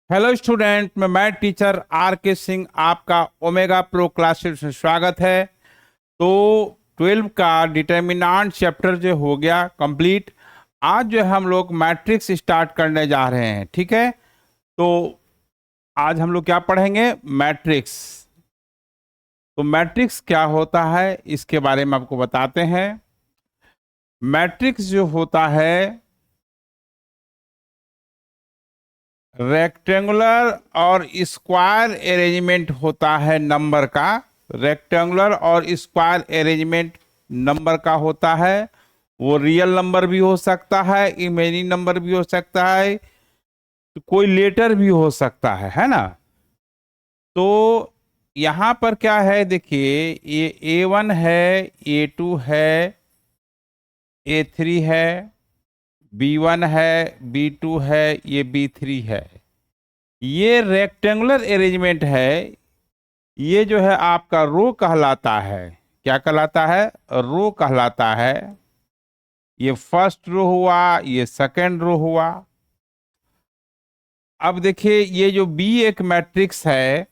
Hello student, मैं math teacher are के सिंह आपका ओमेगा प्रो क्लासेस में स्वागत है। तो 12 का डिटर्मिनेंट चैप्टर जो हो गया कंप्लीट। आज जो है हम लोग मैट्रिक्स स्टार्ट करने जा रहे हैं, ठीक है। तो आज हम लोग क्या पढ़ेंगे? मैट्रिक्स। तो मैट्रिक्स क्या होता है इसके बारे में आपको बताते हैं। मैट्रिक्स जो होता है रेक्टेंगुलर और स्क्वायर अरेंजमेंट होता है नंबर का। रेक्टेंगुलर और स्क्वायर अरेंजमेंट नंबर का होता है। वो रियल नंबर भी हो सकता है, इमेजिनरी नंबर भी हो सकता है, तो कोई लेटर भी हो सकता है ना। तो यहाँ पर क्या है, देखिए, ये A1 है, A2 है, A3 है, B1 है, B2 है, ये B3 है। ये रेक्टेंगुलर अरेंजमेंट है। ये जो है आपका रो कहलाता है। क्या कहलाता है? रो कहलाता है। ये फर्स्ट रो हुआ, ये सेकंड रो हुआ। अब देखिए, ये जो बी एक मैट्रिक्स है,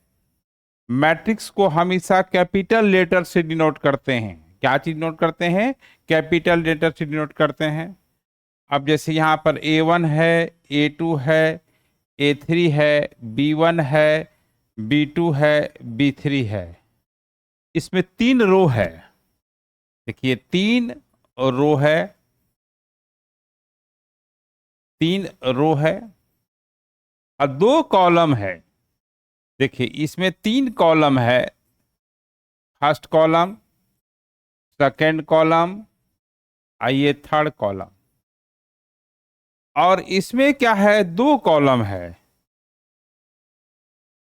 मैट्रिक्स को हमेशा कैपिटल लेटर से डिनोट करते हैं। क्या चीज नोट करते हैं? कैपिटल लेटर से डिनोट करते हैं। अब जैसे यहाँ पर A1 है, A2 है, A3 है, B1 है, B2 है, B3 है। इसमें तीन रो है। देखिए, तीन रो है, तीन रो है और दो कॉलम है। देखिए, इसमें तीन कॉलम है। फर्स्ट कॉलम, सेकंड कॉलम, आइए थर्ड कॉलम। और इसमें क्या है? दो कॉलम है,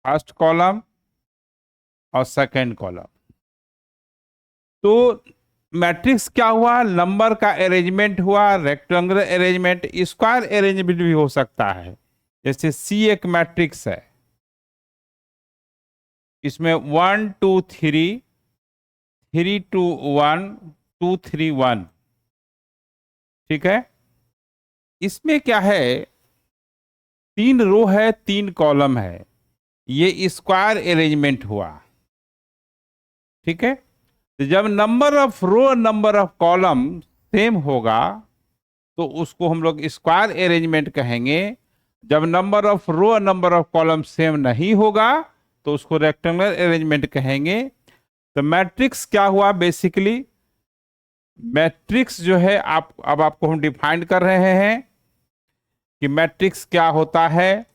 फर्स्ट कॉलम और सेकंड कॉलम। तो मैट्रिक्स क्या हुआ? नंबर का अरेंजमेंट हुआ, रेक्टेंगुलर अरेंजमेंट, स्क्वायर अरेंजमेंट भी हो सकता है। जैसे सी एक मैट्रिक्स है, इसमें 1 2 3, 3 2 1, 2 3 1, ठीक है। इसमें क्या है? तीन रो है, तीन कॉलम है, ये स्क्वायर अरेंजमेंट हुआ, ठीक है। तो जब number of row number of column same होगा तो उसको हम लोग स्क्वायर अरेंजमेंट कहेंगे। जब नंबर ऑफ रो और नंबर ऑफ कॉलम सेम नहीं होगा तो उसको रेक्टेंगुलर अरेंजमेंट कहेंगे। तो मैट्रिक्स क्या हुआ? बेसिकली मैट्रिक्स जो है, आप अब आपको हम डिफाइन कर रहे हैं कि मैट्रिक्स क्या होता है।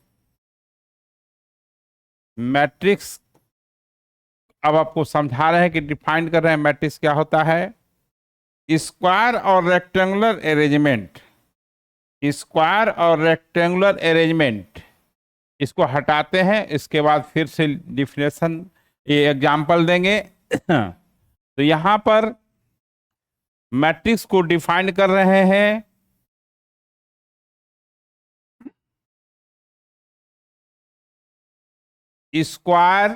मैट्रिक्स अब आपको समझा रहे हैं कि डिफाइन कर रहे हैं मैट्रिक्स क्या होता है। स्क्वायर और रेक्टेंगुलर अरेंजमेंट, स्क्वायर और रेक्टेंगुलर अरेंजमेंट, इसको हटाते हैं, इसके बाद फिर से डिफिनेशन, ये एग्जाम्पल देंगे। तो यहां पर मैट्रिक्स को डिफाइन कर रहे हैं। स्क्वायर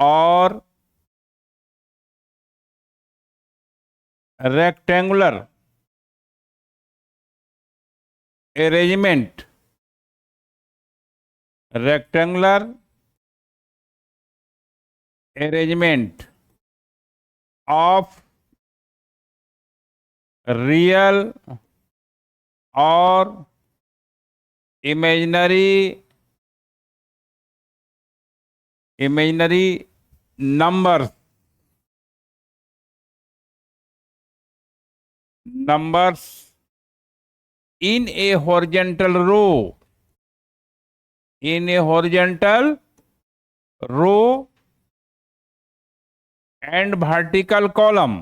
और rectangular arrangement, rectangular arrangement of real और imaginary, imaginary number, numbers in a horizontal row, in a horizontal row and vertical column,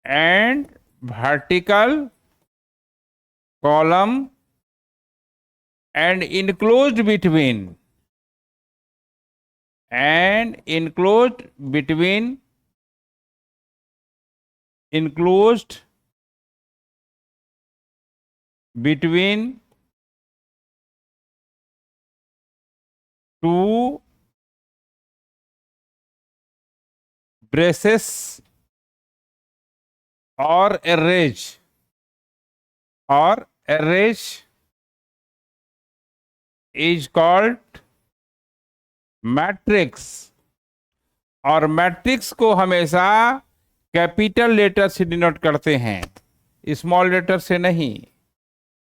and vertical column, and enclosed between, and enclosed between, enclosed between two braces or arrays, or arrays is called matrix. और matrix को हमेशा capital letter से denote करते हैं, small letter से नहीं।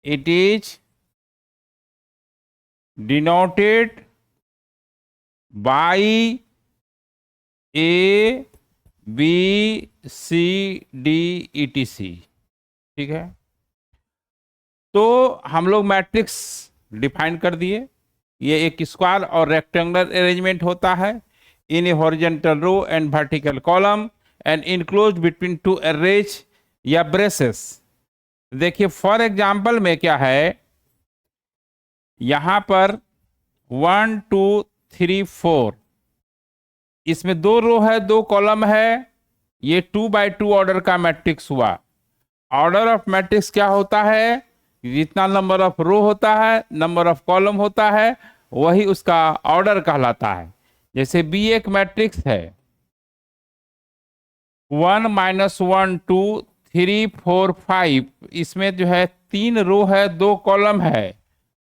It is denoted by A B C D E T C. ठीक है, तो हम लोग मैट्रिक्स डिफाइन कर दिए। ये एक स्क्वायर और रेक्टेंगुलर अरेंजमेंट होता है in a horizontal row and vertical column and enclosed between two arrays या ब्रेसेस। देखिए फॉर एग्जांपल में क्या है, यहां पर 1 2 3 4, इसमें 2 रो है 2 कॉलम है, ये 2 बाई 2 ऑर्डर का मैट्रिक्स हुआ। ऑर्डर ऑफ मैट्रिक्स क्या होता है, जितना नंबर ऑफ रो होता है, नंबर ऑफ कॉलम होता है, वही उसका ऑर्डर कहलाता है। जैसे बी एक मैट्रिक्स है, 1 -1 2 3 4 5, इसमें जो है 3 रो है 2 कॉलम है,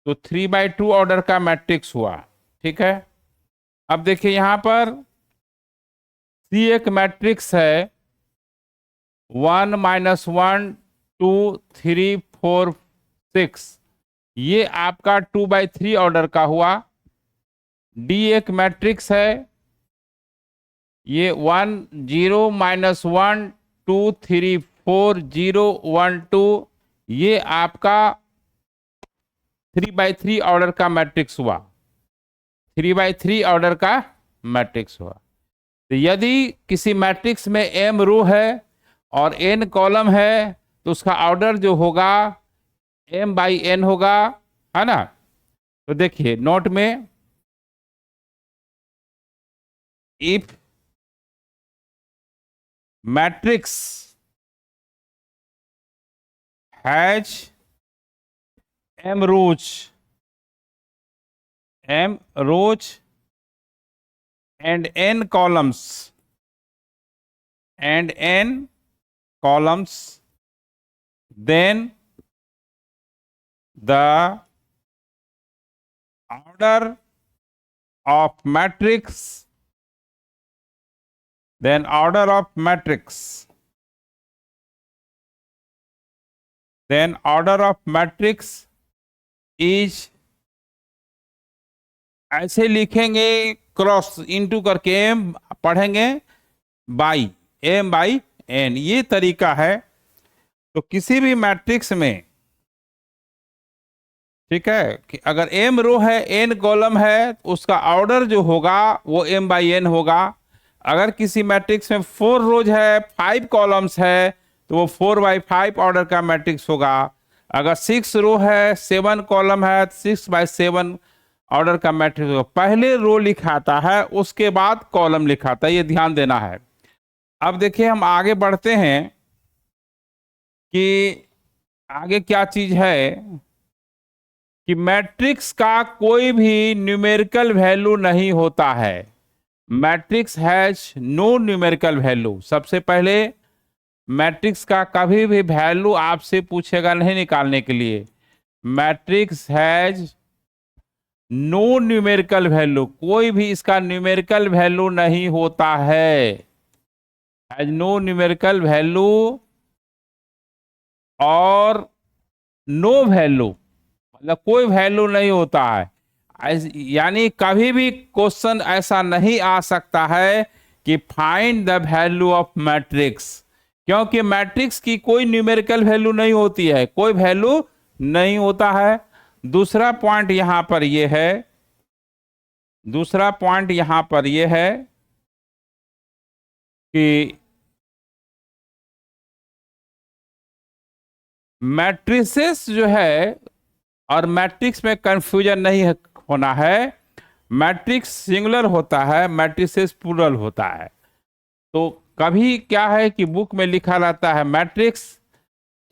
तो 3 बाई 2 ऑर्डर का मैट्रिक्स हुआ। ठीक है, अब देखिए यहां पर सी एक मैट्रिक्स है, 1 -1 2 3 4 6, ये आपका 2 बाई 3 ऑर्डर का हुआ। डी एक मैट्रिक्स है, ये 1 0 -1 2 3 4 0 1 2, ये आपका 3 बाई 3 ऑर्डर का मैट्रिक्स हुआ। 3 बाई 3 ऑर्डर का मैट्रिक्स हुआ। तो यदि किसी मैट्रिक्स में m रो है और n कॉलम है, तो उसका ऑर्डर जो होगा m बाई n होगा, है ना। तो देखिए नोट में, if matrix has m rows and n columns, then the order of matrix is, ऐसे लिखेंगे क्रॉस इनटू करके m पढ़ेंगे बाई m बाई n, ये तरीका है। तो किसी भी मैट्रिक्स में, ठीक है, कि अगर m रो है n कॉलम है, तो उसका ऑर्डर जो होगा वो m बाई n होगा। अगर किसी मैट्रिक्स में 4 रोज है 5 कॉलम्स है, तो वो 4 बाई 5 ऑर्डर का मैट्रिक्स होगा। अगर 6 रो है 7 कॉलम है, 6 बाई 7 ऑर्डर का मैट्रिक्स होगा। पहले रो लिखाता है, उसके बाद कॉलम लिखाता है, ये ध्यान देना है। अब देखिए हम आगे बढ़ते हैं कि आगे क्या चीज है, कि मैट्रिक्स का कोई भी न्यूमेरिकल वैल्यू नहीं होता है। Matrix has no numerical value. सबसे पहले मैट्रिक्स का कभी भी वैल्यू आपसे पूछेगा नहीं निकालने के लिए। Matrix has no numerical value, कोई भी इसका न्यूमेरिकल वैल्यू नहीं होता है। हैज नो न्यूमेरिकल वैल्यू और नो वैल्यू, मतलब कोई वैल्यू नहीं होता है। यानी कभी भी क्वेश्चन ऐसा नहीं आ सकता है कि find the value of matrix, क्योंकि मैट्रिक्स की कोई न्यूमेरिकल वैल्यू नहीं होती है, कोई वैल्यू नहीं होता है। दूसरा पॉइंट यहां पर यह है, दूसरा पॉइंट यहां पर यह है कि मैट्रिसेस जो है, और मैट्रिक्स में कंफ्यूजन नहीं होना है, मैट्रिक्स सिंगुलर होता है, मैट्रिसेस प्लूरल होता है। तो कभी क्या है कि बुक में लिखा रहता है मैट्रिक्स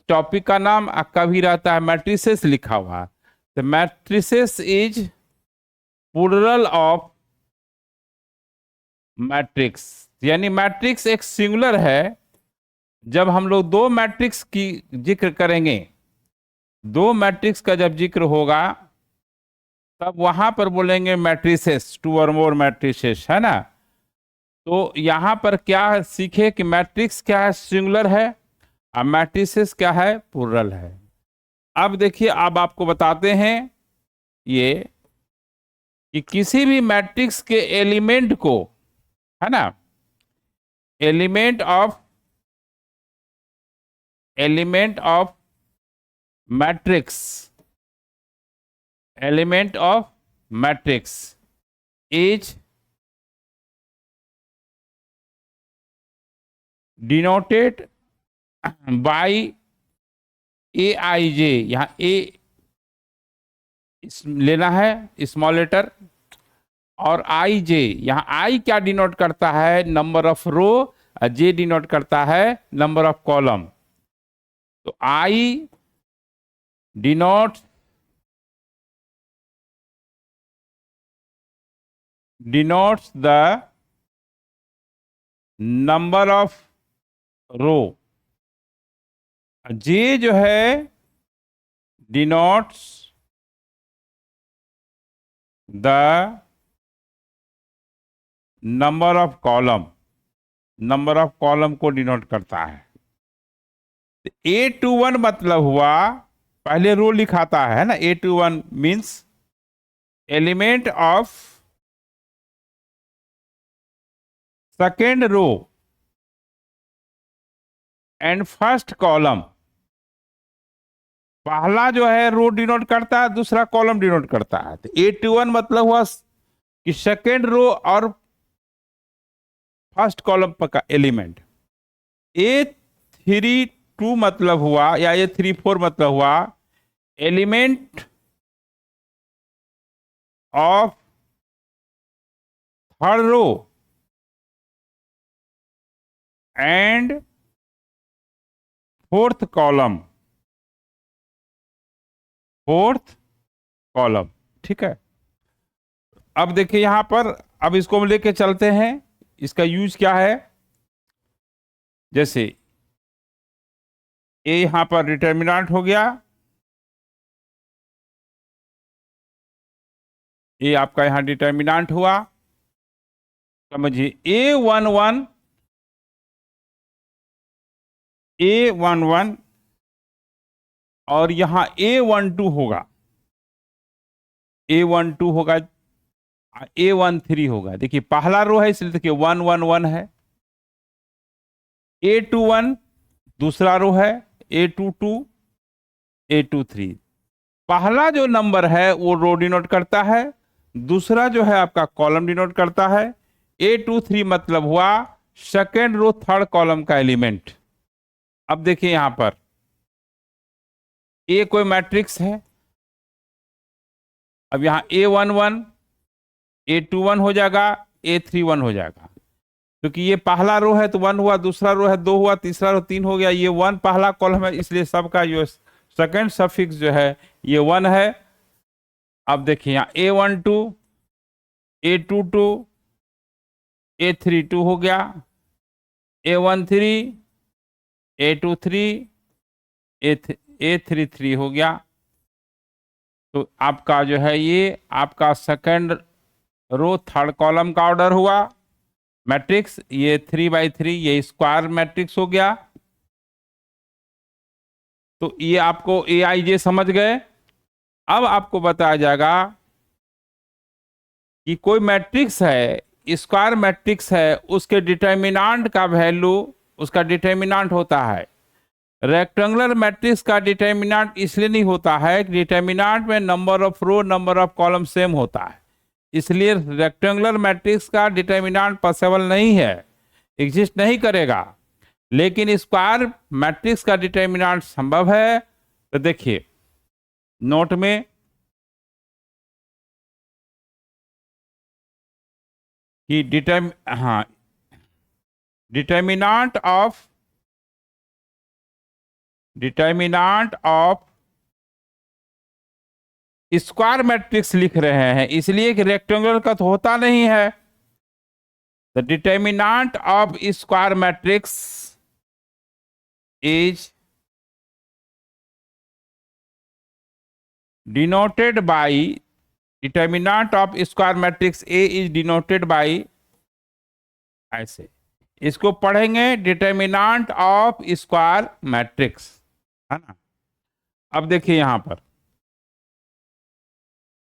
टॉपिक का नाम, कभी रहता है मैट्रिसेस लिखा हुआ। तो matrices is plural of matrix, यानी मैट्रिक्स एक सिंगुलर है। जब हम लोग 2 मैट्रिक्स की जिक्र करेंगे, 2 मैट्रिक्स का जब जिक्र होगा, तब वहां पर बोलेंगे मैट्रिसेस, टू और मोर मैट्रिसेस, है ना। तो यहां पर क्या सीखे कि मैट्रिक्स क्या है, सिंगुलर है, और मैट्रिसेस क्या है, प्लुरल है। अब देखिए, अब आपको बताते हैं ये कि किसी भी मैट्रिक्स के एलिमेंट को, है ना, element of matrix, element of matrix is denoted by A I J. यहाँ ए लेना है, स्मॉल लेटर, और आई जे, यहाँ आई क्या डिनोट करता है, नंबर ऑफ रो, और जे डिनोट करता है नंबर ऑफ कॉलम। तो आई denotes the number of रो, जे जो है denotes the number of column, number of column को डिनोट करता है। A21 मतलब हुआ, पहले रो लिखाता है ना, A21 means element of second row and first column. पहला जो है रो डिनोट करता है, दूसरा कॉलम डिनोट करता है। तो A21 मतलब हुआ कि सेकेंड रो और फर्स्ट कॉलम का एलिमेंट। A32 मतलब हुआ, या A34 मतलब हुआ element of third row and fourth column, fourth column, ठीक है। अब देखिए यहां पर, अब इसको हम लेके चलते हैं, इसका यूज क्या है। जैसे ए यहां पर डिटर्मिनेंट हो गया, ये आपका यहां डिटर्मिनेंट हुआ, समझिए A11 और यहां A12 होगा, A12 होगा, A13 होगा। देखिए पहला रो है इसलिए देखिए 111 है। A21 दूसरा रो है, A22, A23। पहला जो नंबर है वो रो डिनोट करता है, दूसरा जो है आपका कॉलम डिनोट करता है। A23 मतलब हुआ सेकेंड रो थर्ड कॉलम का एलिमेंट। अब देखिए यहां पर ए कोई मैट्रिक्स है, अब यहां A11 A21 हो जाएगा, A31 हो जाएगा, क्योंकि ये पहला रो है तो 1 हुआ, दूसरा रो है 2 हुआ, तीसरा रो 3 हो गया। ये 1 पहला कॉलम है, इसलिए सबका जो सेकेंड सफिक्स जो है ये 1 है। अब देखिए यहाँ A12 A22 A32 हो गया, A13 A23 A33 हो गया। तो आपका जो है ये आपका सेकंड रो थर्ड कॉलम का ऑर्डर हुआ मैट्रिक्स। ये 3 by 3 ये स्क्वायर मैट्रिक्स हो गया। तो ये आपको AIJ समझ गए। अब आपको बताया जाएगा कि कोई मैट्रिक्स है, स्क्वायर मैट्रिक्स है, उसके डिटर्मिनेंट का वैल्यू, उसका डिटर्मिनेंट होता है। रेक्टेंगुलर मैट्रिक्स का डिटर्मिनेंट इसलिए नहीं होता है कि डिटर्मिनेंट में number of row number of column same होता है, इसलिए रेक्टेंगुलर मैट्रिक्स का डिटर्मिनेंट पॉसिबल नहीं है, एग्जिस्ट नहीं करेगा। लेकिन स्क्वायर मैट्रिक्स का डिटर्मिनेंट संभव है। तो देखिए नोट में कि डिटर्मिनेंट ऑफ स्क्वायर मैट्रिक्स लिख रहे हैं, इसलिए कि रेक्टेंगुलर का तो होता नहीं है। The determinant of square matrix is denoted by determinant of square matrix A is denoted by, ऐसे इसको पढ़ेंगे, डिटर्मिनेंट ऑफ स्क्वायर मैट्रिक्स, है ना। अब देखिए यहां पर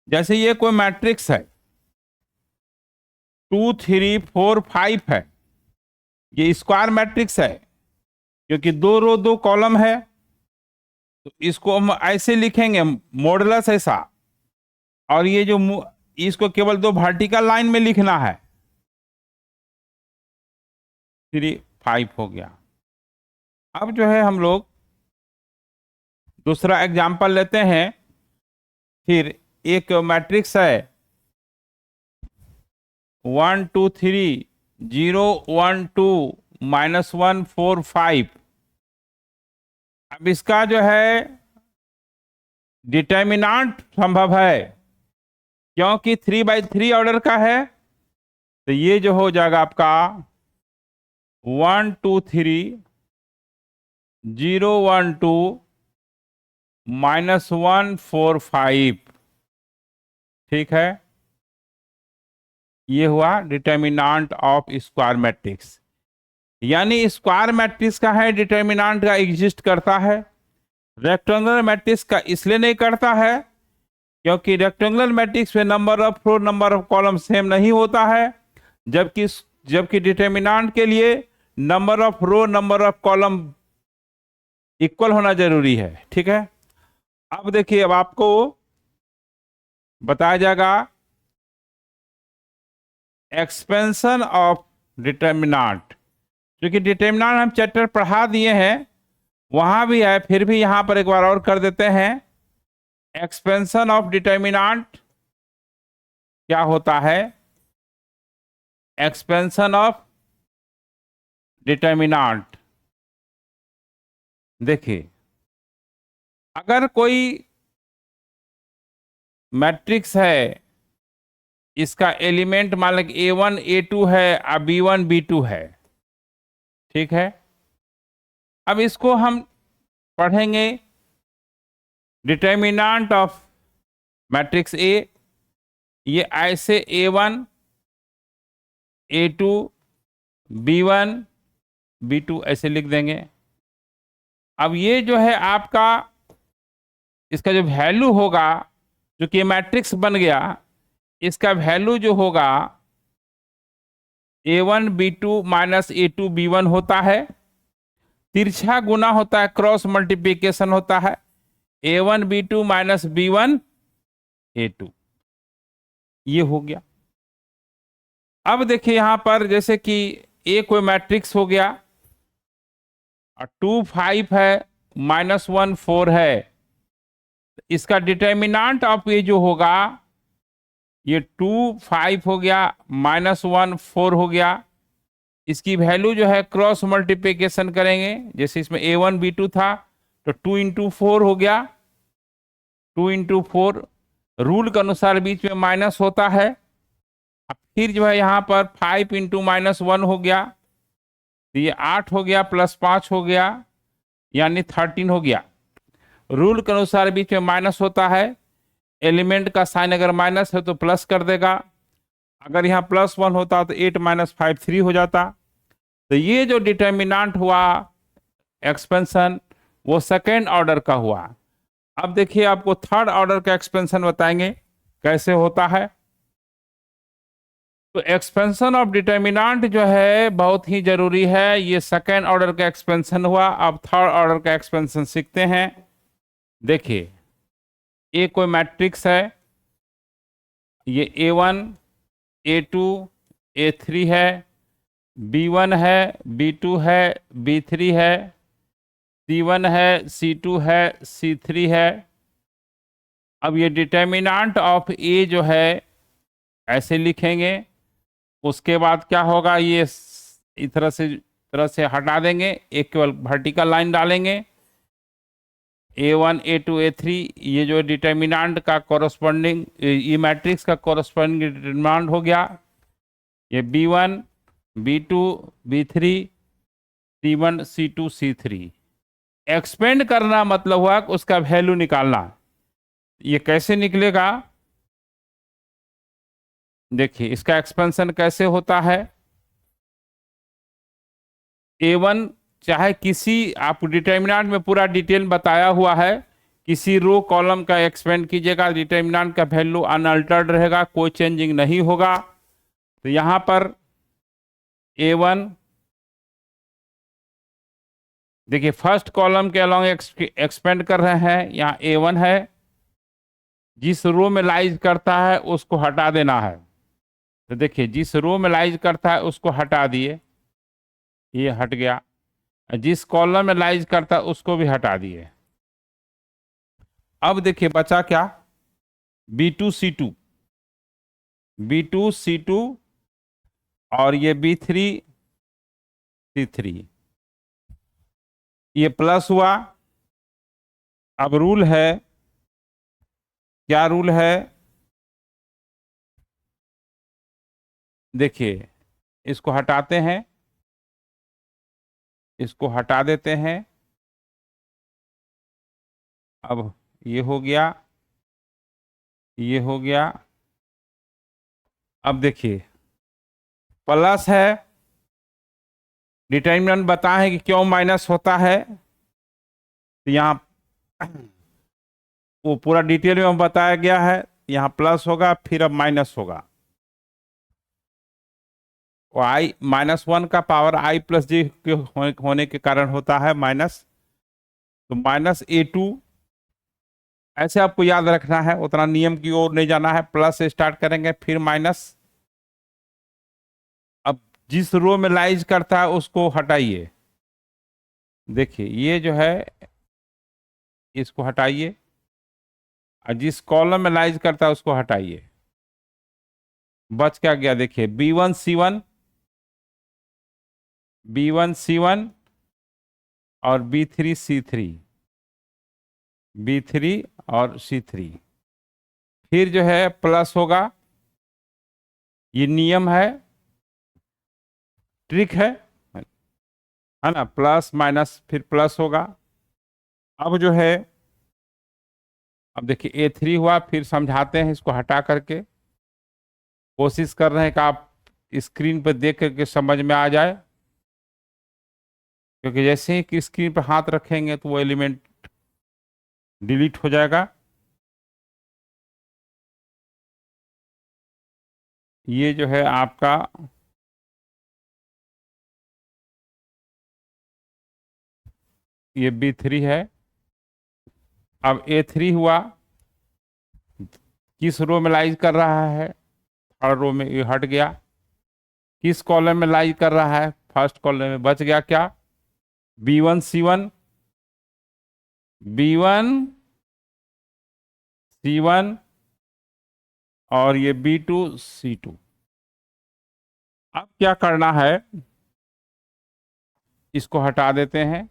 जैसे ये कोई मैट्रिक्स है 2 3 4 5 है, ये स्क्वायर मैट्रिक्स है क्योंकि 2 रो 2 कॉलम है, तो इसको हम ऐसे लिखेंगे मॉडुलस ऐसा, और ये जो इसको केवल 2 वर्टिकल लाइन में लिखना है, 3 5 हो गया। अब जो है हम लोग दूसरा एग्जांपल लेते हैं। फिर एक मैट्रिक्स है 1 2 3 0 1 2 -1 4 5। अब इसका जो है डिटर्मिनेंट संभव है क्योंकि 3/3 ऑर्डर का है, तो ये जो हो जाएगा आपका 1 2 3 0 1 2 -1 4 5, ठीक है। ये हुआ डिटर्मिनेंट ऑफ स्क्वायर मैट्रिक्स, यानी स्क्वायर मैट्रिक्स का है डिटर्मिनेंट का एग्जिस्ट करता है, रेक्टेंगुलर मैट्रिक्स का इसलिए नहीं करता है क्योंकि रेक्टेंगुलर मैट्रिक्स में number of row number of column same नहीं होता है, जबकि डिटर्मिनेंट के लिए number of row number of column equal होना जरूरी है, ठीक है। अब देखिए, अब आपको बताया जाएगा एक्सपेंशन ऑफ डिटर्मिनेंट, क्योंकि डिटर्मिनेंट हम चैप्टर पढ़ा दिए हैं, वहां भी है, फिर भी यहां पर एक बार और कर देते हैं। एक्सपेंशन ऑफ डिटर्मिनेंट क्या होता है? एक्सपेंशन ऑफ डिटर्मिनेंट, देखिए अगर कोई मैट्रिक्स है, इसका एलिमेंट मान लो A1 A2 है और B1 B2 है, ठीक है। अब इसको हम पढ़ेंगे डिटर्मिनेंट ऑफ मैट्रिक्स A, ये ऐसे A1 A2 B1 B2 ऐसे लिख देंगे। अब ये जो है आपका, इसका जो वैल्यू होगा, जो कि मैट्रिक्स बन गया, इसका वैल्यू जो होगा A1 B2 -A2 B1 होता है, तिरछा गुना होता है, क्रॉस मल्टीप्लिकेशन होता है, A1 B2 -B1 A2, ये हो गया। अब देखिए यहां पर जैसे कि A कोई मैट्रिक्स हो गया और 2 5 है, -1 4 है, इसका डिटर्मिनेंट ऑफ ये जो होगा, ये 2 5 हो गया, -1 4 हो गया, इसकी वैल्यू जो है क्रॉस मल्टीप्लिकेशन करेंगे, जैसे इसमें A1 B2 था तो 2 × 4 हो गया, 2 × 4 रूल के अनुसार बीच में माइनस होता है। अब फिर जो है यहाँ पर 5 × -1 हो गया, तो ये 8 हो गया, +5 हो गया, यानी 13 हो गया। रूल के अनुसार बीच में माइनस होता है, एलिमेंट का साइन अगर माइनस है तो प्लस कर देगा, अगर यहाँ +1 होता तो 8 - 5 3 हो जाता। तो ये जो डिटर्मिनेंट हुआ एक्सपेंशन, वो सेकेंड ऑर्डर का हुआ। अब देखिए आपको थर्ड ऑर्डर का एक्सपेंशन बताएंगे कैसे होता है। तो एक्सपेंशन ऑफ डिटर्मिनेंट जो है बहुत ही जरूरी है, ये सेकेंड ऑर्डर का एक्सपेंशन हुआ। अब थर्ड ऑर्डर का एक्सपेंशन सीखते हैं। देखिए ए कोई मैट्रिक्स है, ये A1 A2 A3 है, B1 है, B2 है, B3 है, C1 है, C2 है, C3 है। अब ये डिटर्मिनेंट ऑफ A जो है ऐसे लिखेंगे, उसके बाद क्या होगा, ये इस तरह से हटा देंगे, एक केवल वर्टिकल लाइन डालेंगे। A1 A2 A3 ये जो डिटर्मिनेंट का कॉरस्पॉन्डिंग, ये मैट्रिक्स का कॉरस्पॉन्डिंग डिटर्मिनेंट हो गया। ये B1 B2 B3 C1 C2 C3। Expand करना मतलब हुआ कि उसका वैल्यू निकालना। ये कैसे निकलेगा? देखिए इसका एक्सपेंशन कैसे होता है। A1 चाहे किसी, आप डिटर्मिनेंट में पूरा डिटेल बताया हुआ है, किसी रो कॉलम का एक्सपेंड कीजिएगा, डिटर्मिनेंट का वैल्यू अनअल्टर्ड रहेगा, कोई चेंजिंग नहीं होगा। तो यहां पर A1, देखिए फर्स्ट कॉलम के अलोंग एक्सपेंड कर रहे हैं, यहाँ A1 है, जिस रो में लाइज करता है उसको हटा देना है। तो देखिए जिस रो में लाइज करता है उसको हटा दिए, ये हट गया। जिस कॉलम में लाइज करता है उसको भी हटा दिए। अब देखिए बचा क्या, B2 C2, B2 C2 और ये B3 C3, ये प्लस हुआ। अब रूल है, क्या रूल है, देखिए इसको हटाते हैं, इसको हटा देते हैं। अब ये हो गया, ये हो गया। अब देखिए प्लस है, डिटर्मिनेंट बताएं कि क्यों माइनस होता है, तो यहाँ वो पूरा डिटेल में बताया गया है। यहाँ प्लस होगा फिर अब माइनस होगा, वो -1 का पावर i+j के होने के कारण होता है माइनस। तो -A2, ऐसे आपको याद रखना है, उतना नियम की ओर नहीं जाना है। प्लस से स्टार्ट करेंगे फिर माइनस। अब जिस रो में लाइज करता है उसको हटाइए, देखिए ये जो है इसको हटाइए, और जिस कॉलम में लाइज करता है उसको हटाइए। बच क्या गया, देखिए B1 C1, B1 C1 और B3 C3, B3 और C3, फिर जो है प्लस होगा। ये नियम है, ट्रिक है ना, प्लस माइनस फिर प्लस होगा। अब जो है, अब देखिए A3 हुआ, फिर समझाते हैं इसको हटा करके, कोशिश कर रहे हैं कि आप स्क्रीन पर देख करके समझ में आ जाए, क्योंकि जैसे ही कि स्क्रीन पर हाथ रखेंगे तो वो एलिमेंट डिलीट हो जाएगा। ये जो है आपका ये B3 है। अब A3 हुआ, किस रो में लाइज कर रहा है, थर्ड रो में, ये हट गया। किस कॉलम में लाइज कर रहा है, फर्स्ट कॉलम में। बच गया क्या, B1 C1, B1 C1 और ये B2 C2। अब क्या करना है, इसको हटा देते हैं।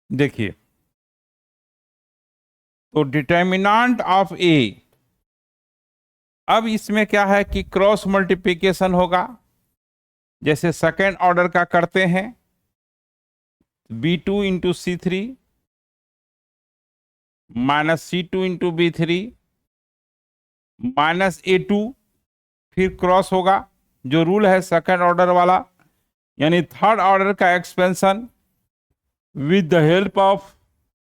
देखिए तो डिटर्मिनेंट ऑफ A, अब इसमें क्या है कि क्रॉस मल्टीप्लिकेशन होगा, जैसे सेकेंड ऑर्डर का करते हैं। B2 into C3 minus C2 into B3 minus A2, फिर क्रॉस होगा, जो रूल है सेकेंड ऑर्डर वाला, यानी थर्ड ऑर्डर का expansion with the help of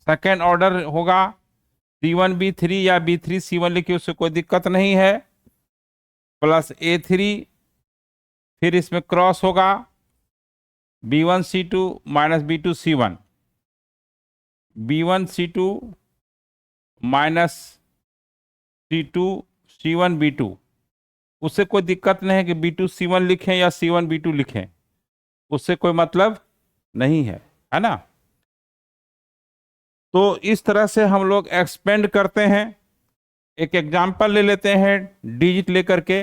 second order होगा। C1 B3 या B3 C1 लिखिए, उससे कोई दिक्कत नहीं है। प्लस A3, फिर इसमें क्रॉस होगा, B1 C2 minus B2 C1, B1 C2 minus C2 C1 B2। उससे कोई दिक्कत नहीं है कि B2 C1 लिखें या C1 B2 लिखें, उससे कोई मतलब नहीं है ना। तो इस तरह से हम लोग एक्सपेंड करते हैं। एक एग्जांपल ले लेते हैं डिजिट लेकर के।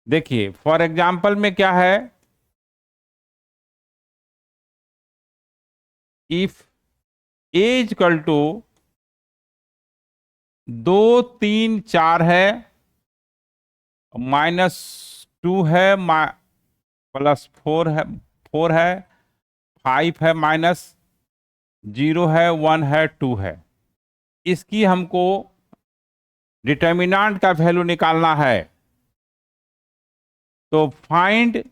देखिए फॉर एग्जांपल में क्या है, इफ A इक्वल टू 2 3 4 है, -2 है, +4 है, 4 है, 5 है, -0 है, 1 है, 2 है। इसकी हमको डिटर्मिनेंट का वैल्यू निकालना है। तो फाइंड,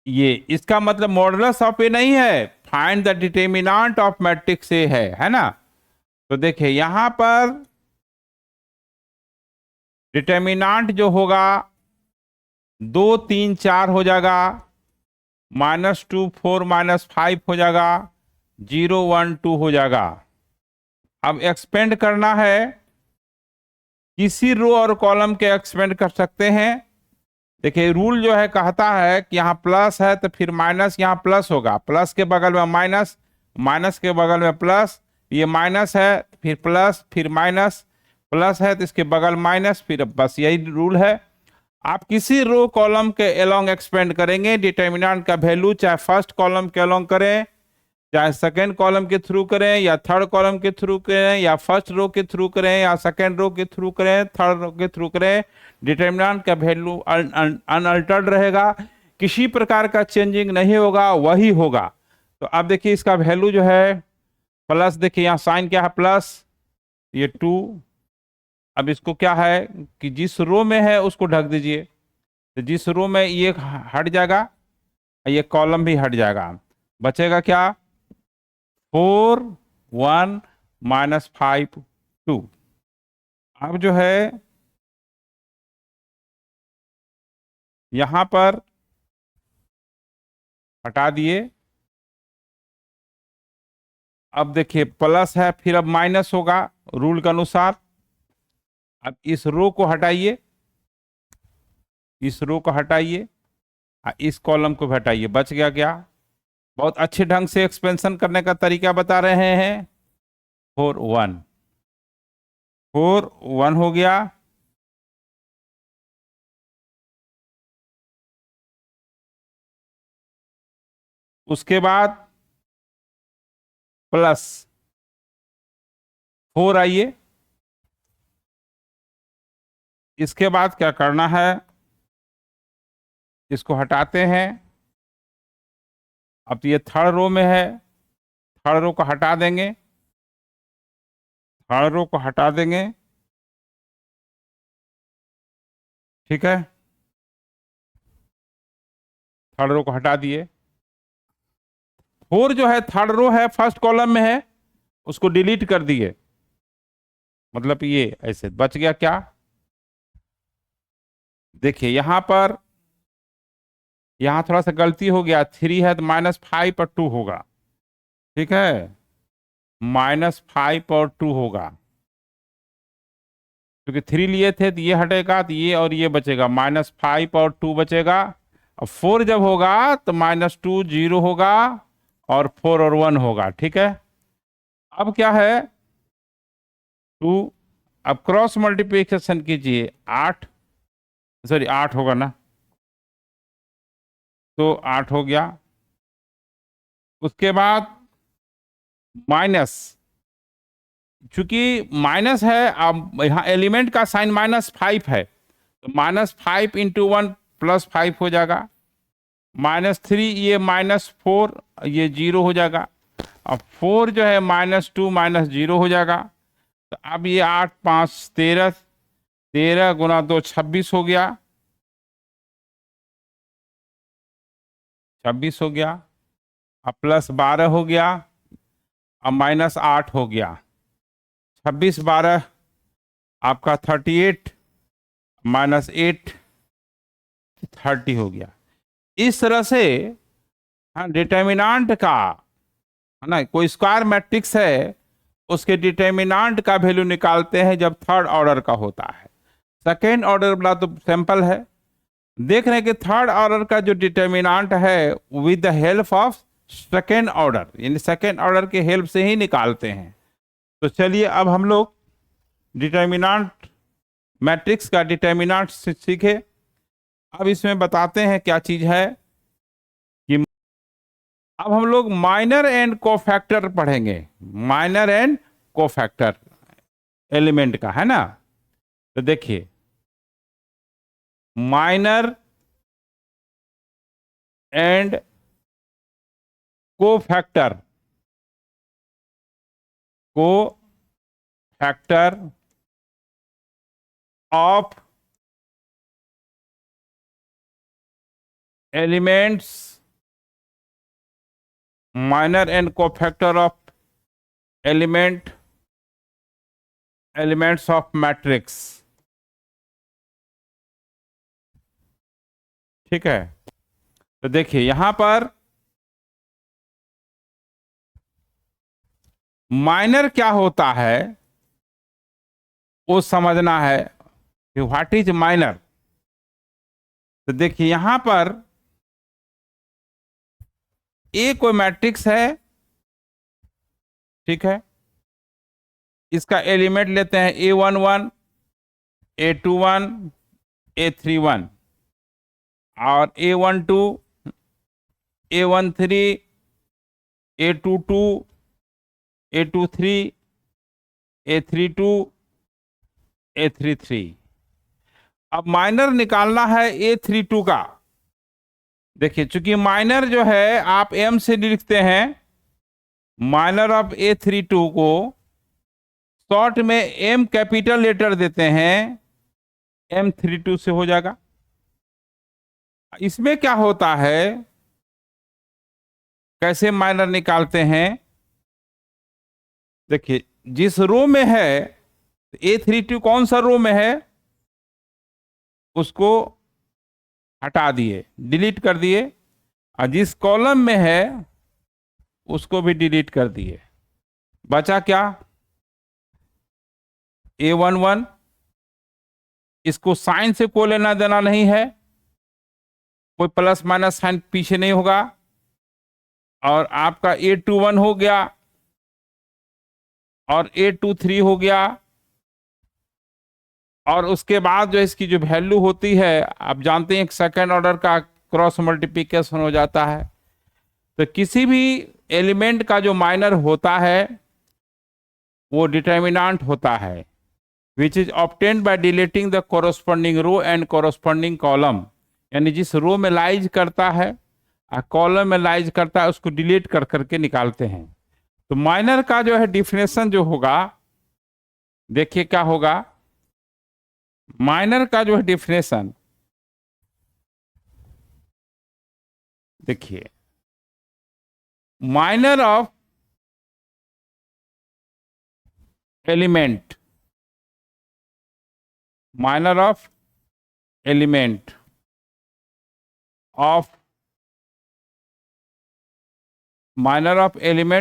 ये इसका मतलब मॉडुलस ऑफ ए नहीं है, find the determinant of matrix A है ना। तो देखिए यहां पर डिटर्मिनेंट जो होगा 2 3 4 हो जाएगा, -2 4 -5 हो जाएगा, 0 1 2 हो जाएगा। अब एक्सपेंड करना है, किसी रो और कॉलम के एक्सपेंड कर सकते हैं। देखिए रूल जो है कहता है कि यहाँ प्लस है तो फिर माइनस, यहाँ प्लस होगा, प्लस के बगल में माइनस, माइनस के बगल में प्लस, ये माइनस है फिर प्लस फिर माइनस, प्लस है तो इसके बगल माइनस, फिर बस यही रूल है। आप किसी रो कॉलम के अलोंग एक्सपेंड करेंगे, डिटर्मिनेंट का वैल्यू चाहे फर्स्ट कॉलम के अलोंग करें, चाहे सेकेंड कॉलम के थ्रू करें, या थर्ड कॉलम के थ्रू करें, या फर्स्ट रो के थ्रू करें, या सेकेंड रो के थ्रू करें, थर्ड रो के थ्रू करें, डिटर्मिनेंट का वैल्यू अनअल्टर्ड रहेगा, किसी प्रकार का चेंजिंग नहीं होगा, वही होगा। तो अब देखिए इसका वैल्यू जो है प्लस, देखिए यहाँ साइन क्या है प्लस, ये 2। अब इसको क्या है कि जिस रो में है उसको ढक दीजिए, तो जिस रो में ये हट जाएगा, ये कॉलम भी हट जाएगा, बचेगा क्या 4 1 -5 2। अब जो है यहां पर हटा दिए। अब देखिए प्लस है फिर अब माइनस होगा रूल के अनुसार। अब इस रो को हटाइए, इस रो को हटाइए, इस कॉलम को हटाइए, बच गया क्या। बहुत अच्छे ढंग से एक्सपेंशन करने का तरीका बता रहे हैं। 4 1 4 1 हो गया। उसके बाद प्लस 4 आइए, इसके बाद क्या करना है, इसको हटाते हैं। अब ये थर्ड रो में है, थर्ड रो को हटा देंगे, थर्ड रो को हटा देंगे, ठीक है, थर्ड रो को हटा दिए। 4 जो है थर्ड रो है, फर्स्ट कॉलम में है, उसको डिलीट कर दिए, मतलब ये ऐसे बच गया क्या। देखिए यहां पर, यहां थोड़ा सा गलती हो गया, 3 है तो -5 और 2 होगा, ठीक है, -5 और 2 होगा, क्योंकि 3 लिए थे तो ये हटेगा, तो ये और ये बचेगा, -5 और 2 बचेगा। और 4 जब होगा तो -2 0 होगा, और 4 और 1 होगा, ठीक है। अब क्या है 2, अब क्रॉस मल्टीप्लिकेशन कीजिए, 8 सॉरी 8 होगा ना, तो 8 हो गया। उसके बाद माइनस, चूंकि माइनस है, अब यहाँ एलिमेंट का साइन -5 है, तो -5 × 1 +5 हो जाएगा, -3 ये -4 ये 0 हो जाएगा। अब 4 जो है -2 -0 हो जाएगा। तो अब ये 8 5 13, 13 गुना 2 26 हो गया, 26 हो गया। अब +12 हो गया, अब -8 हो गया, 26 12 आपका 38 -8 30 हो गया। इस तरह से हाँ डिटर्मिनेंट का, है ना, कोई स्क्वायर मैट्रिक्स है उसके डिटर्मिनेंट का वैल्यू निकालते हैं जब थर्ड ऑर्डर का होता है। सेकेंड ऑर्डर वाला तो सिंपल है, देख रहे हैं कि थर्ड ऑर्डर का जो डिटर्मिनेंट है with the help of second order, यानी सेकेंड ऑर्डर के हेल्प से ही निकालते हैं। तो चलिए अब हम लोग डिटर्मिनेंट, मैट्रिक्स का डिटर्मिनेंट सीखे। अब इसमें बताते हैं क्या चीज है कि अब हम लोग माइनर एंड कोफैक्टर पढ़ेंगे, माइनर एंड कोफैक्टर एलिमेंट का, है ना। तो देखिए minor and cofactor of elements, minor and cofactor of elements of matrix. ठीक है, तो देखिए यहां पर माइनर क्या होता है वो समझना है कि व्हाट इज माइनर। तो देखिए यहां पर ए कोई मैट्रिक्स है, ठीक है, इसका एलिमेंट लेते हैं A11, A21, A31 और A12, A13, A22, A23, A32, A33। अब माइनर निकालना है A32 का। देखिए चूंकि माइनर जो है आप M से लिखते हैं, माइनर ऑफ A32 को शॉर्ट में M कैपिटल लेटर देते हैं, M32 से हो जाएगा। इसमें क्या होता है, कैसे माइनर निकालते हैं, देखिए जिस रो में है A32 कौन सा रो में है उसको हटा दिए, डिलीट कर दिए, और जिस कॉलम में है उसको भी डिलीट कर दिए। बचा क्या, A11, इसको साइन से कोई लेना देना नहीं है, कोई प्लस माइनस साइन पीछे नहीं होगा। और आपका A21 हो गया और A23 हो गया, और उसके बाद जो इसकी जो वैल्यू होती है आप जानते हैं एक सेकंड ऑर्डर का क्रॉस मल्टीप्लिकेशन हो जाता है। तो किसी भी एलिमेंट का जो माइनर होता है वो डिटर्मिनेंट होता है, which is obtained by deleting the corresponding row and corresponding column. यानी जिस रो में लाइज करता है और कॉलम में लाइज करता है उसको डिलीट कर करके निकालते हैं। तो माइनर का जो है डिफिनेशन जो होगा, देखिए क्या होगा, माइनर का जो है डिफिनेशन देखिए, minor of element, minor of element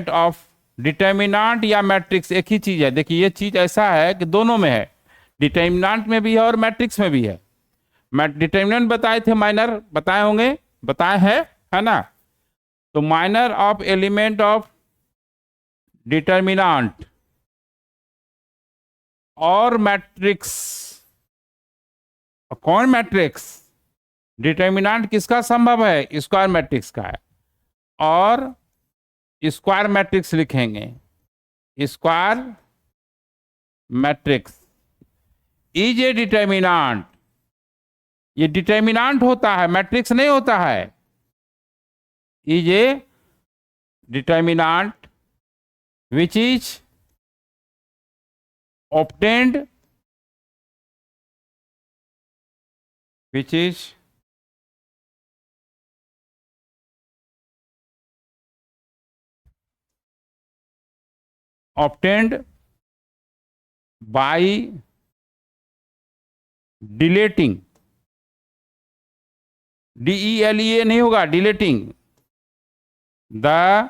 of determinant या मैट्रिक्स एक ही चीज है। देखिए ये चीज ऐसा है कि दोनों में है, डिटर्मिनेंट में भी है और मैट्रिक्स में भी है। डिटर्मिनेंट बताए थे, माइनर बताए होंगे, बताए हैं, है ना। तो minor of element of determinant और मैट्रिक्स, कौन मैट्रिक्स, डिटर्मिनेंट किसका संभव है, स्क्वायर मैट्रिक्स का है, और स्क्वायर मैट्रिक्स लिखेंगे, square matrix is a determinant. ये डिटर्मिनेंट होता है, मैट्रिक्स नहीं होता है। Is a determinant which is obtained, which is obtained by deleting, DELEA नहीं होगा, deleting the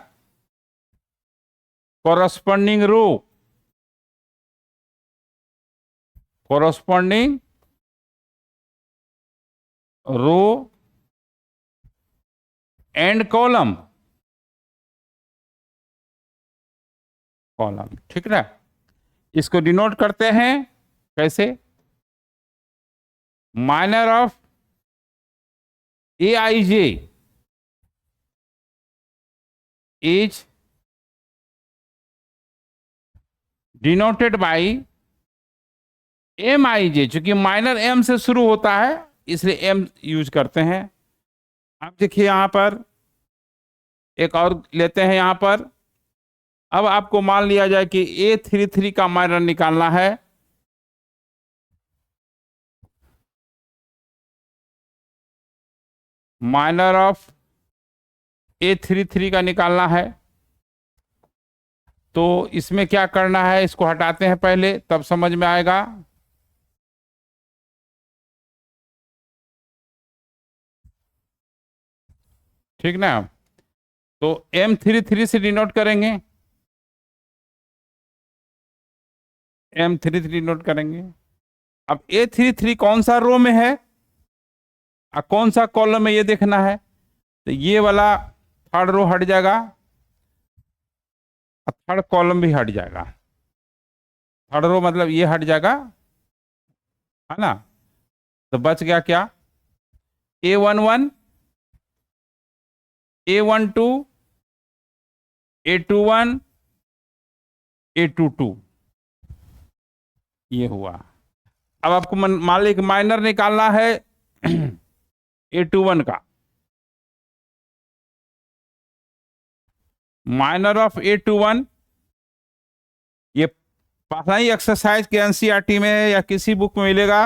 corresponding row, and column, ठीक ना। इसको डिनोट करते हैं कैसे, minor of AIJ is denoted by MIJ। चूंकि माइनर M से शुरू होता है इसलिए M यूज करते हैं, अब देखिए यहां पर एक और लेते हैं यहां पर। अब आपको मान लिया जाए कि A33 का माइनर निकालना है। माइनर ऑफ A33 का निकालना है। तो इसमें क्या करना है, इसको हटाते हैं पहले, तब समझ में आएगा। ठीक ना। तो M33 से डिनोट करेंगे, M33 डिनोट करेंगे। अब A33 कौन सा रो में है और कौन सा कॉलम में, ये देखना है। तो ये वाला थर्ड रो हट जाएगा और थर्ड कॉलम भी हट जाएगा। थर्ड रो मतलब ये हट जाएगा, है ना। तो बच गया क्या, A11, A12, A21, A22, ये हुआ। अब आपको मान लीजिए माइनर निकालना है A21 का। माइनर ऑफ A21, ये पहला ही एक्सरसाइज के एनसीईआरटी में या किसी बुक में मिलेगा।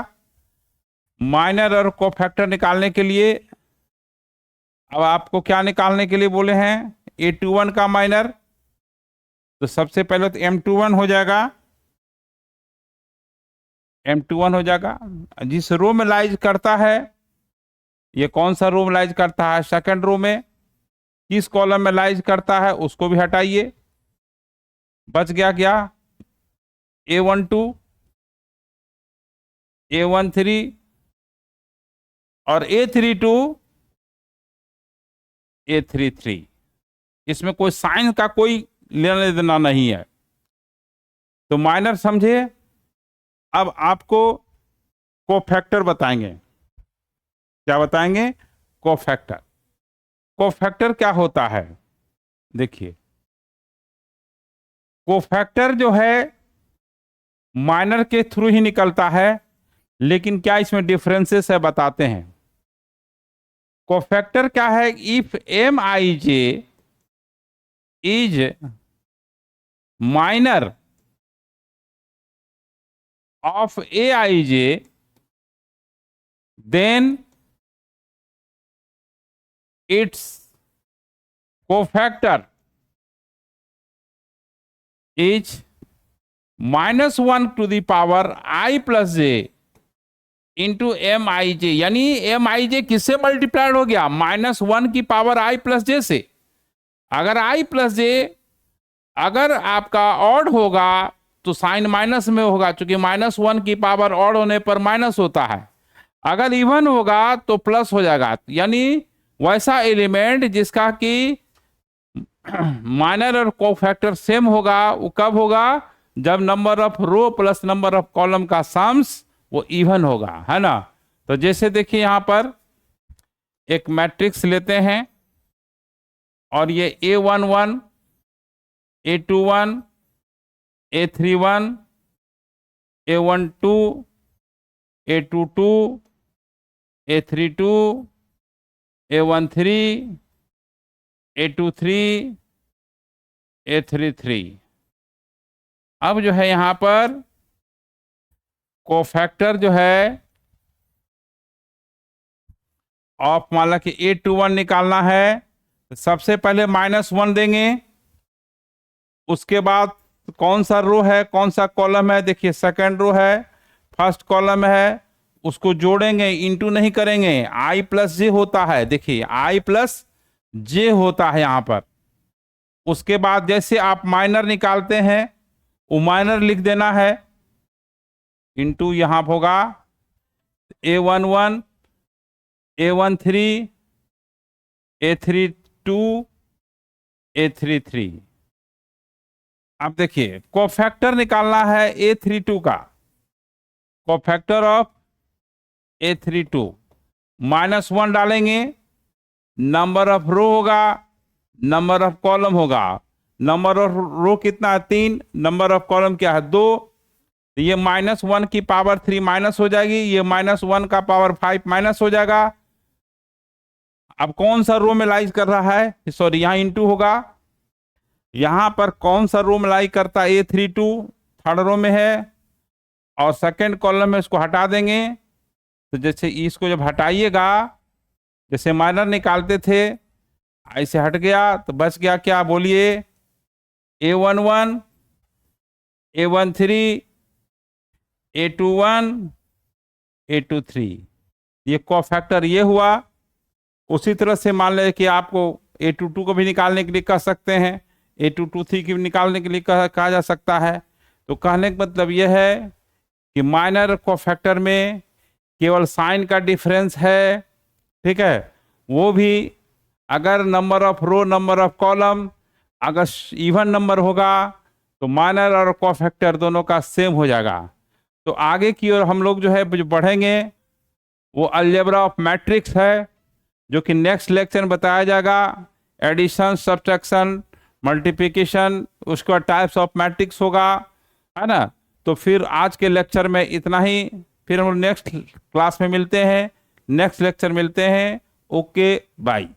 माइनर और कोफैक्टर निकालने के लिए अब आपको क्या निकालने के लिए बोले हैं, A21 का माइनर। तो सबसे पहले तो M21 हो जाएगा, M21 हो जाएगा। जिस रो में लाइज करता है, ये कौन सा रो में लाइज करता है, सेकंड रो में। किस कॉलम में लाइज करता है उसको भी हटाइए। बच गया क्या, A12, A13 और A32, A33। इसमें कोई साइन का कोई लेना देना नहीं है। तो माइनर समझे। अब आपको कोफैक्टर बताएंगे। क्या बताएंगे, कोफैक्टर। कोफैक्टर क्या होता है, देखिए। कोफैक्टर जो है माइनर के थ्रू ही निकलता है, लेकिन क्या इसमें डिफरेंसेस है, बताते हैं। कोफैक्टर क्या है, if MIJ is minor of AIJ, then its cofactor is -1 to the power I plus j into MIJ। यानी MIJ किससे मल्टीप्लाइड हो गया, -1 की पावर I प्लस जे से। अगर I प्लस जे अगर आपका ऑड होगा तो साइन माइनस में होगा, क्योंकि -1 की पावर ऑड होने पर माइनस होता है। अगर इवन होगा तो प्लस हो जाएगा। यानी वैसा एलिमेंट जिसका कि माइनर और कोफैक्टर सेम होगा, वो कब होगा, जब number of row plus number of column का सम्स वो इवन होगा, है ना। तो जैसे देखिए यहां पर एक मैट्रिक्स लेते हैं और ये A11, A21, A31, A12, A22, A32, A13, A23, A33। अब जो है यहां पर कोफैक्टर जो है ऑफ, मान ला कि A21 निकालना है, तो सबसे पहले -1 देंगे। उसके बाद कौन सा रो है, कौन सा कॉलम है, देखिए सेकंड रो है, फर्स्ट कॉलम है, उसको जोड़ेंगे, इंटू नहीं करेंगे। I प्लस जे होता है, देखिए I प्लस जे होता है यहां पर। उसके बाद जैसे आप माइनर निकालते हैं, वो माइनर लिख देना है, इंटू यहां होगा A11, A13, A32, A33। अब देखिए कोफैक्टर निकालना है A32 का। कोफैक्टर ऑफ A32 -1 डालेंगे, नंबर ऑफ रो होगा, नंबर ऑफ कॉलम होगा। नंबर ऑफ रो कितना है, 3, नंबर ऑफ कॉलम क्या है, 2। तो ये -1 की पावर 3 माइनस हो जाएगी, ये -1 का पावर 5 माइनस हो जाएगा। अब कौन सा रो में लाई कर रहा है, सॉरी यहाँ इनटू होगा, यहाँ पर कौन सा रो में लाई करता है, A32 थर्ड रो में है, और सेकंड कॉलम में इसको हटा देंगे। तो जैसे इसको जब हटाइएगा, जैसे माइनर निकालते थे ऐसे हट गया, तो बच गया क्या, बोलिए, A11, A13, A21, A23, ये कोफैक्टर ये हुआ। उसी तरह से मान लें कि आपको A22 को भी निकालने के लिए कह सकते हैं, A223 की भी निकालने के लिए कहा जा सकता है। तो कहने का मतलब यह है कि माइनर कोफैक्टर में केवल साइन का डिफरेंस है, ठीक है, वो भी अगर number of row number of column अगर इवन नंबर होगा तो माइनर और कोफैक्टर दोनों का सेम हो जाएगा। तो आगे की ओर हम लोग जो है जो बढ़ेंगे वो अलजेब्रा ऑफ मैट्रिक्स है, जो कि नेक्स्ट लेक्चर में बताया जाएगा। एडिशन, सब्ट्रैक्शन, मल्टीप्लिकेशन, उसके बाद टाइप्स ऑफ मैट्रिक्स होगा, है ना। तो फिर आज के लेक्चर में इतना ही, फिर हम नेक्स्ट क्लास में मिलते हैं, नेक्स्ट लेक्चर मिलते हैं। Okay bye.